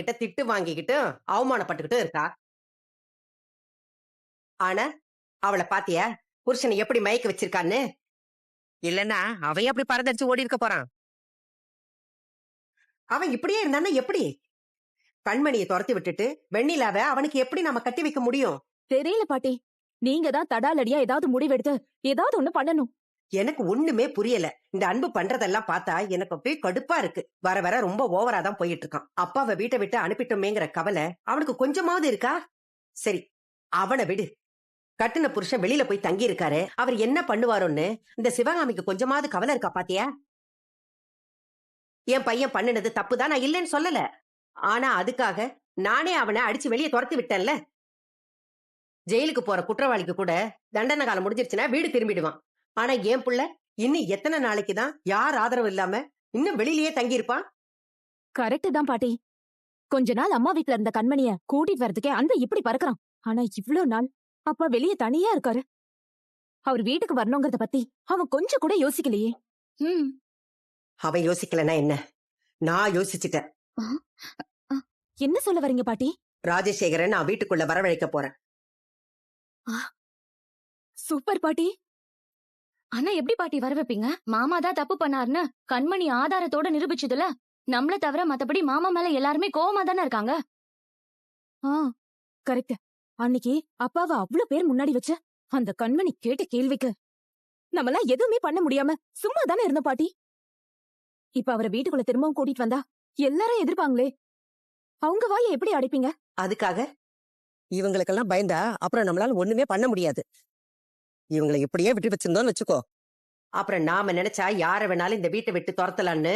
கிட்ட திட்டு வாங்கிக்கிட்டு அவமானப்பட்டுக்கிட்டு இருக்கா. ஆனா அவளை பாத்தியா, புருஷனை எப்படி மயக்க வச்சிருக்கான்னு. இல்லன்னா அவைய அப்படி பறந்தடிச்சு ஓடி இருக்க போறான். அவன் இப்படியே இருந்தான்னா எப்படி? கண்மணியை துரத்தி விட்டுட்டு வெண்ணிலாவ அவனுக்கு எப்படி நம்ம கட்டி வைக்க முடியும்? தெரியல பாட்டி. நீங்க தான் தடாலடியா ஏதாவது முடிவெடுத்து ஏதாவது ஒண்ணு பண்ணணும். எனக்கு ஒண்ணுமே புரியல. இந்த அன்பு பண்றதெல்லாம் பார்த்தா எனக்கு அப்படியே கடுப்பா இருக்கு. வர வர ரொம்ப ஓவரா தான் போயிட்டு இருக்கான். அப்பாவை வீட்டை விட்டு அனுப்பிட்டோமேங்கிற கவலை அவனுக்கு கொஞ்சமாவது இருக்கா? சரி, அவனை விடு. கட்டுன புருஷன் வெளியில போய் தங்கி இருக்காரு, அவர் என்ன பண்ணுவாரோன்னு இந்த சிவகாமிக்கு கொஞ்சமாவது கவலை இருக்கா பாத்தியா? என் பையன் பண்ணினது தப்புதான், நான் இல்லைன்னு சொல்லல. ஆனா அதுக்காக நானே அவனை அடிச்சு வெளியே துரத்தி விட்டேன்ல. ஜெயிலுக்கு போற குற்றவாளிக்கு கூட தண்டனை காலம் முடிஞ்சிருச்சுன்னா வீடு திரும்பிடுவான். ஆனா என் புள்ள இன்னும் எத்தனை நாளைக்குதான் யார் ஆதரவு இல்லாம இன்னும் வெளியிலேயே தங்கி இருப்பான்? கரெக்ட் தான் பாட்டி. கொஞ்ச நாள் அம்மா வீட்ல இருந்த கண்மணிய கூட்டிட்டு வரதுக்கே அந்த இப்படி பறக்குறான். ஆனா இவ்ளோ நாள் அப்பா வெளியே தனியா இருக்காரு. அவர் வீட்டுக்கு வரணுங்கிறத பத்தி அவன் கொஞ்சம் கூட யோசிக்கலையே. அவன் யோசிக்கலன்னா என்ன, நான் யோசிச்சுட்டேன். என்ன சொல்ல வரீங்க பாட்டி? ராஜசேகரன் நான் வீட்டுக்குள்ள வரவழைக்க போறேன். சூப்பர் பாட்டி. ஆனா எப்படி பாட்டி வர வைப்பீங்க? மாமா தான் தப்பு பண்ணாருன்னு கண்மணி ஆதாரத்தோட நிரூபிச்சதுல நம்மள தவிர மத்தபடி மாமா மேல எல்லாருமே கோவமா தானே இருக்காங்க. கரெக்ட். அன்னைக்கு அப்பாவை அவ்ளோ பேர் முன்னாடி வச்சு அந்த கண்மணி கேட்ட கேள்விக்கு நம்மளாம் எதுவுமே பண்ண முடியாம சும்மா தானே இருந்தோம் பாட்டி. இப்ப அவரை வீட்டுக்குள்ள திரும்பவும் கூட்டிட்டு வந்தா எல்லாரும் எதிர்ப்பாங்களே. அவங்க வாயை எப்படி அடைப்பீங்க? அதுக்காக இவங்களுக்கெல்லாம் பயந்தா அப்புறம் நம்மளால ஒண்ணுமே பண்ண முடியாது. இவங்களை இப்படியே விட்டு வச்சிருந்தோம்னு வச்சுக்கோ, அப்புறம் நாம நினைச்சா யார வேணாலும் இந்த வீட்டை விட்டு துரத்தலான்னு